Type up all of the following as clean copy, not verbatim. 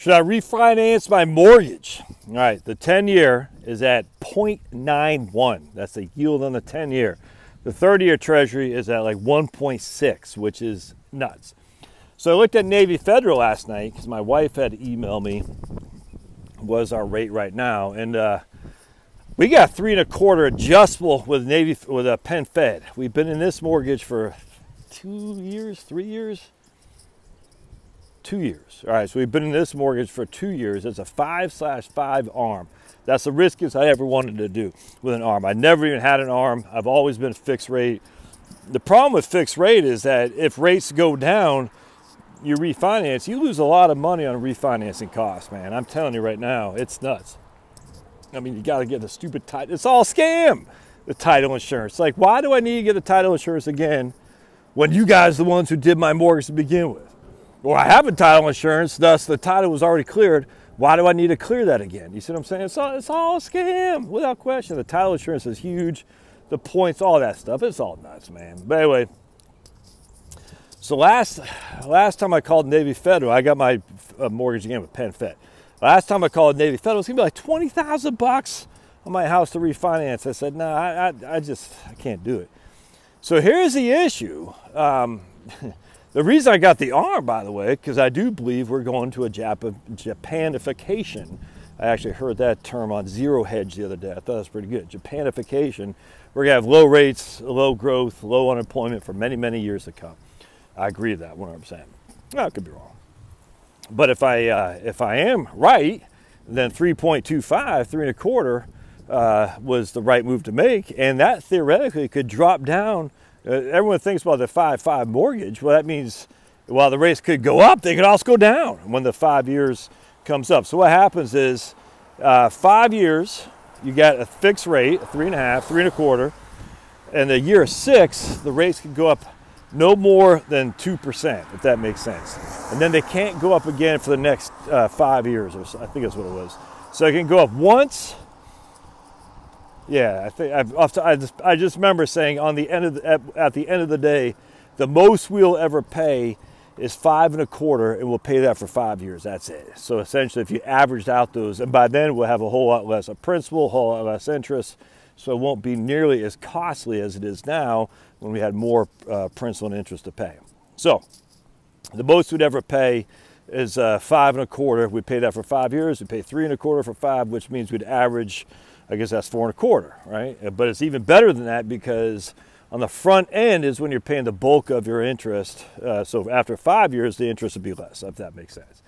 Should I refinance my mortgage? All right, the 10-year is at 0.91. That's the yield on the 10-year. The 30-year Treasury is at like 1.6, which is nuts. So I looked at Navy Federal last night because my wife had emailed me was our rate right now, and we got 3.25 adjustable with a Penn Fed. We've been in this mortgage for 2 years, 3 years. 2 years. All right, so we've been in this mortgage for 2 years. It's a 5/5 ARM. That's the riskiest I ever wanted to do with an ARM. I never even had an ARM. I've always been fixed rate. The problem with fixed rate is that if rates go down, you refinance, you lose a lot of money on refinancing costs, man. I'm telling you right now, it's nuts. I mean, you got to get the stupid title. It's all scam, the title insurance. Like, why do I need to get the title insurance again when you guys are the ones who did my mortgage to begin with? Well, I have a title insurance, thus the title was already cleared. Why do I need to clear that again? You see what I'm saying? It's all a scam, without question. The title insurance is huge. The points, all that stuff, it's all nuts, man. But anyway, so last time I called Navy Federal, I got my mortgage again with Penn Fed. Last time I called Navy Federal, it's gonna be like $20,000 on my house to refinance. I said, no, I can't do it. So here's the issue. The reason I got the ARM, by the way, because I do believe we're going to a Japanification. I actually heard that term on Zero Hedge the other day. I thought it was pretty good. Japanification. We're going to have low rates, low growth, low unemployment for many, many years to come. I agree with that 100%. Well, I could be wrong. But if I am right, then 3.25, 3.25 was the right move to make. And that theoretically could drop down. Everyone thinks about the 5/5 mortgage. Well, that means while the rates could go up, they could also go down when the 5 years comes up. So what happens is 5 years, you got a fixed rate, 3.5, 3.25, and the year 6, the rates could go up no more than 2%, if that makes sense. And then they can't go up again for the next 5 years, or so, I think that's what it was. So it can go up once. Yeah, I just remember saying at the end of the day, the most we'll ever pay is 5.25, and we'll pay that for 5 years. That's it. So essentially, if you averaged out those, and by then we'll have a whole lot less of principal, a whole lot less interest, so it won't be nearly as costly as it is now when we had more principal and interest to pay. So the most we'd ever pay is 5.25. We pay that for 5 years. We pay 3.25 for 5, which means we'd average, I guess that's 4.25, right? But it's even better than that because on the front end is when you're paying the bulk of your interest. So after 5 years, the interest would be less, if that makes sense.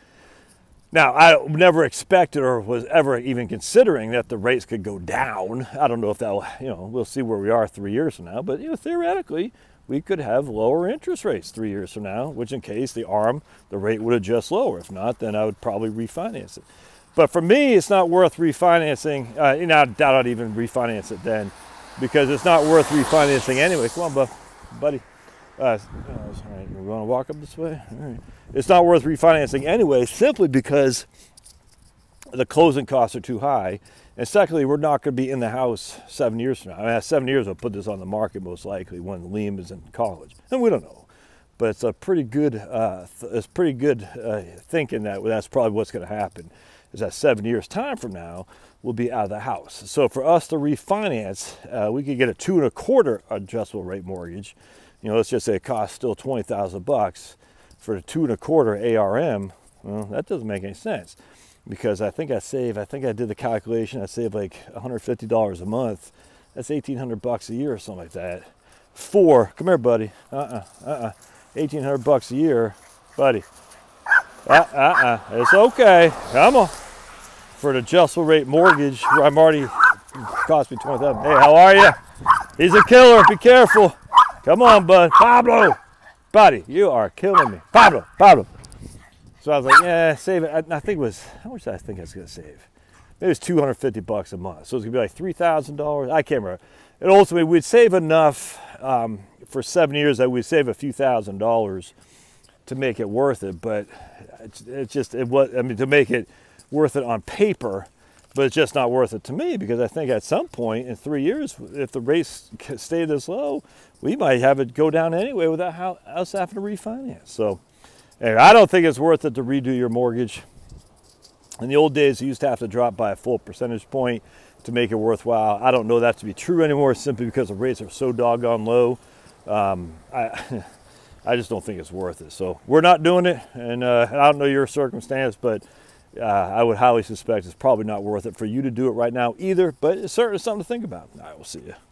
Now, I never expected or was ever even considering that the rates could go down. I don't know if that'll, we'll see where we are 3 years from now. But, theoretically, we could have lower interest rates 3 years from now, which in case the ARM, the rate would adjust lower. If not, then I would probably refinance it. But for me, it's not worth refinancing. I doubt I'd even refinance it then because it's not worth refinancing anyway. Come on, buddy. All right, we want to walk up this way? All right. It's not worth refinancing anyway, simply because the closing costs are too high. And secondly, we're not going to be in the house 7 years from now. I mean, 7 years, I'll put this on the market most likely when Liam is in college. And we don't know. But it's a pretty good, thinking that that's probably what's going to happen. Is that 7 years time from now, we'll be out of the house. So for us to refinance, we could get a 2.25 adjustable rate mortgage. Let's just say it costs still $20,000 for the 2.25 ARM. Well, that doesn't make any sense because I think I did the calculation. I save like $150 a month. That's $1,800 a year or something like that. Come here, buddy. $1,800 a year, buddy. It's okay. Come on. For an adjustable rate mortgage, where I'm already cost me $20,000. Hey, how are you? He's a killer. Be careful. Come on, bud. Pablo. Buddy, you are killing me. Pablo. So I was like, yeah, save it. I think it was, how much did I think I was going to save? Maybe it's $250 a month. So it's going to be like $3,000. I can't remember. And ultimately, we'd save enough for 7 years that we'd save a few $1,000s to make it worth it. But to make it worth it on paper, but it's just not worth it to me because I think at some point in 3 years, if the rates stay this low, we might have it go down anyway without us having to refinance. So anyway, I don't think it's worth it to redo your mortgage. In the old days, you used to have to drop by a full percentage point to make it worthwhile. I don't know that to be true anymore, simply because the rates are so doggone low. I just don't think it's worth it. So we're not doing it, and I don't know your circumstance, but I would highly suspect it's probably not worth it for you to do it right now either. But it's certainly something to think about. All right, we'll see you.